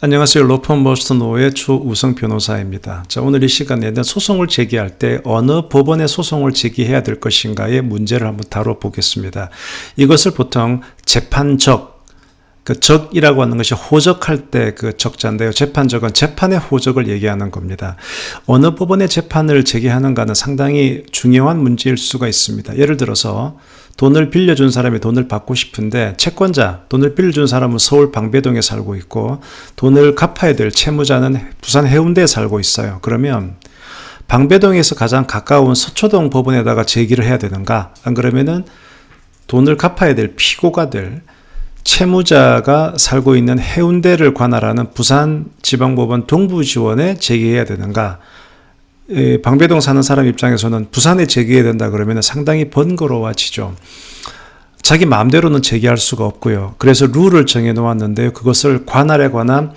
안녕하세요. 로펌 버스터노의 추우성 변호사입니다. 자, 오늘 이 시간에는 소송을 제기할 때 어느 법원에 소송을 제기해야 될 것인가의 문제를 한번 다뤄보겠습니다. 이것을 보통 재판적, 적이라고 하는 것이 호적할 때 그 적자인데요. 재판적은 재판의 호적을 얘기하는 겁니다. 어느 법원에 재판을 제기하는가는 상당히 중요한 문제일 수가 있습니다. 예를 들어서 돈을 빌려준 사람이 돈을 받고 싶은데 채권자, 돈을 빌려준 사람은 서울 방배동에 살고 있고 돈을 갚아야 될 채무자는 부산 해운대에 살고 있어요. 그러면 방배동에서 가장 가까운 서초동 법원에다가 제기를 해야 되는가? 안 그러면은 돈을 갚아야 될 피고가 될 채무자가 살고 있는 해운대를 관할하는 부산지방법원 동부지원에 제기해야 되는가? 방배동 사는 사람 입장에서는 부산에 제기해야 된다 그러면 상당히 번거로워지죠. 자기 마음대로는 제기할 수가 없고요. 그래서 룰을 정해 놓았는데요. 그것을 관할에 관한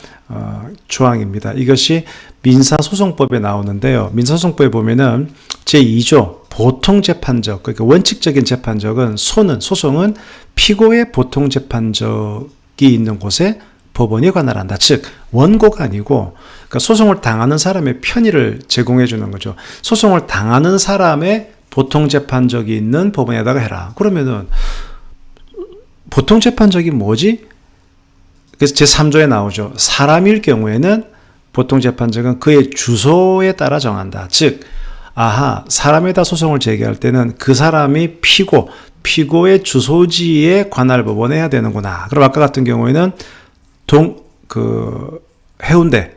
조항입니다. 이것이 민사소송법에 나오는데요. 민사소송법에 보면은 제2조 보통재판적, 그러니까 원칙적인 재판적은 소송은 피고의 보통재판적이 있는 곳에 법원이 관할한다. 즉 원고가 아니고 그러니까 소송을 당하는 사람의 편의를 제공해 주는 거죠. 소송을 당하는 사람의 보통재판적이 있는 법원에다가 해라. 그러면은 보통재판적이 뭐지? 그래서 제3조에 나오죠. 사람일 경우에는 보통재판적은 그의 주소에 따라 정한다. 즉 사람에다 소송을 제기할 때는 그 사람이 피고의 주소지에 관할 법원에 해야 되는구나. 그럼 아까 같은 경우에는 해운대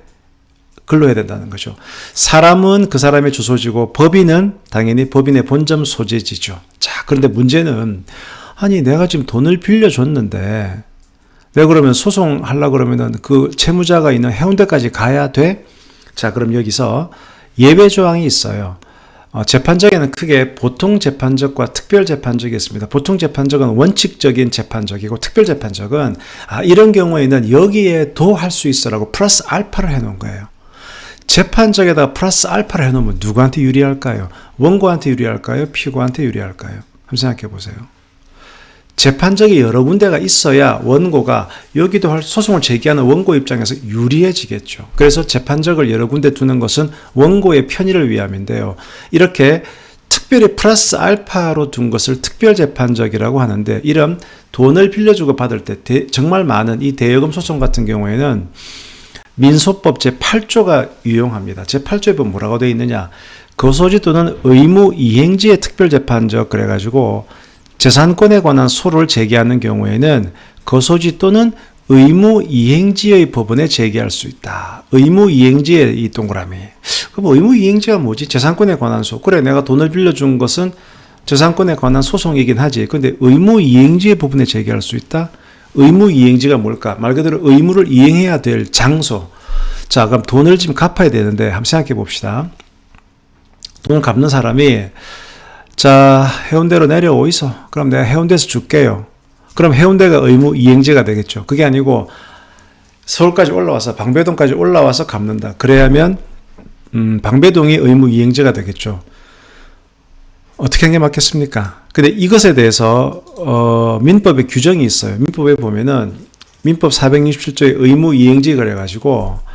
글로 해야 된다는 거죠. 사람은 그 사람의 주소지고 법인은 당연히 법인의 본점 소재지죠. 자, 그런데 문제는 내가 지금 돈을 빌려줬는데 내가 그러면 소송하려고 그러면은 그 채무자가 있는 해운대까지 가야 돼? 자, 그럼 여기서 예외 조항이 있어요. 재판적에는 크게 보통재판적과 특별재판적이 있습니다. 보통재판적은 원칙적인 재판적이고 특별재판적은 이런 경우에는 여기에도 할 수 있어라고 플러스 알파를 해놓은 거예요. 재판적에다가 플러스 알파를 해놓으면 누구한테 유리할까요? 원고한테 유리할까요? 피고한테 유리할까요? 한번 생각해 보세요. 재판적이 여러 군데가 있어야 원고가 여기도 소송을 제기하는 원고 입장에서 유리해지겠죠. 그래서 재판적을 여러 군데 두는 것은 원고의 편의를 위함인데요. 이렇게 특별히 플러스 알파로 둔 것을 특별재판적이라고 하는데 이런 돈을 빌려주고 받을 때 정말 많은 이 대여금 소송 같은 경우에는 민소법 제8조가 유용합니다. 제8조에 보면 뭐라고 되어 있느냐. 거소지 또는 의무 이행지의 특별재판적 그래가지고 재산권에 관한 소를 제기하는 경우에는 거소지 또는 의무 이행지의 법원에 제기할 수 있다. 의무 이행지의 이 동그라미. 그럼 의무 이행지가 뭐지? 재산권에 관한 소. 그래, 내가 돈을 빌려준 것은 재산권에 관한 소송이긴 하지. 근데 의무 이행지의 법원에 제기할 수 있다? 의무 이행지가 뭘까? 말 그대로 의무를 이행해야 될 장소. 자, 그럼 돈을 지금 갚아야 되는데 한번 생각해 봅시다. 돈을 갚는 사람이 자, 해운대로 내려오이소. 그럼 내가 해운대에서 줄게요. 그럼 해운대가 의무 이행지가 되겠죠. 그게 아니고 서울까지 올라와서 방배동까지 올라와서 갚는다. 그래야면 방배동이 의무 이행지가 되겠죠. 어떻게 하는 게 맞겠습니까? 근데 이것에 대해서 민법에 규정이 있어요. 민법에 보면은 민법 467조의 의무 이행지 그래가지고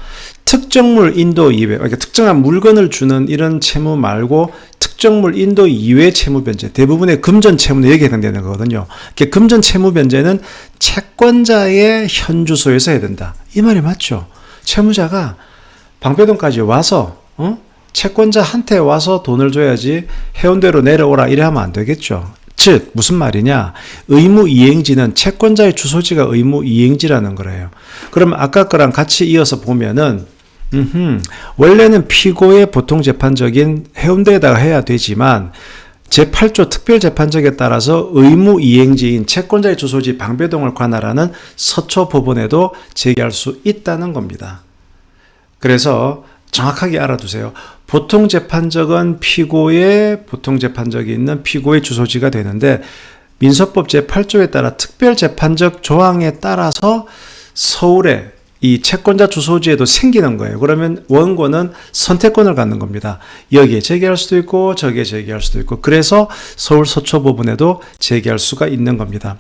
특정물 인도 이외, 그러니까 특정한 물건을 주는 이런 채무 말고 특정물 인도 이외 채무 변제, 대부분의 금전 채무는 여기에 해당되는 거거든요. 금전 채무 변제는 채권자의 현 주소에서 해야 된다. 이 말이 맞죠? 채무자가 방배동까지 와서 채권자한테 와서 돈을 줘야지 해운대로 내려오라 이래 하면 안 되겠죠. 즉 무슨 말이냐? 의무 이행지는 채권자의 주소지가 의무 이행지라는 거래요. 그럼 아까 거랑 같이 이어서 보면은 원래는 피고의 보통재판적인 해운대에다가 해야 되지만 제8조 특별재판적에 따라서 의무 이행지인 채권자의 주소지 방배동을 관할하는 서초법원에도 제기할 수 있다는 겁니다. 그래서 정확하게 알아두세요. 보통재판적은 피고의 보통재판적이 있는 피고의 주소지가 되는데 민소법 제8조에 따라 특별재판적 조항에 따라서 서울에 이 채권자 주소지에도 생기는 거예요. 그러면 원고는 선택권을 갖는 겁니다. 여기에 제기할 수도 있고 저기에 제기할 수도 있고 그래서 서울 서초법원에도 제기할 수가 있는 겁니다.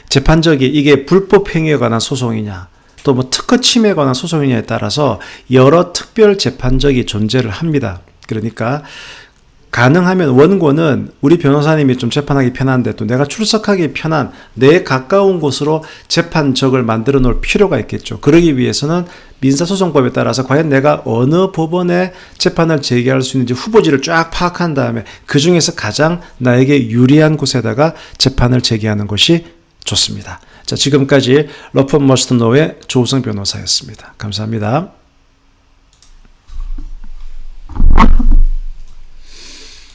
재판적이 이게 불법 행위에 관한 소송이냐 또 뭐 특허 침해에 관한 소송이냐에 따라서 여러 특별 재판적이 존재를 합니다. 그러니까 가능하면 원고는 우리 변호사님이 좀 재판하기 편한데 또 내가 출석하기 편한 내 가까운 곳으로 재판적을 만들어 놓을 필요가 있겠죠. 그러기 위해서는 민사소송법에 따라서 과연 내가 어느 법원에 재판을 제기할 수 있는지 후보지를 쫙 파악한 다음에 그 중에서 가장 나에게 유리한 곳에다가 재판을 제기하는 것이 좋습니다. 자, 지금까지 러펌 머스트 노의 조우성 변호사였습니다. 감사합니다.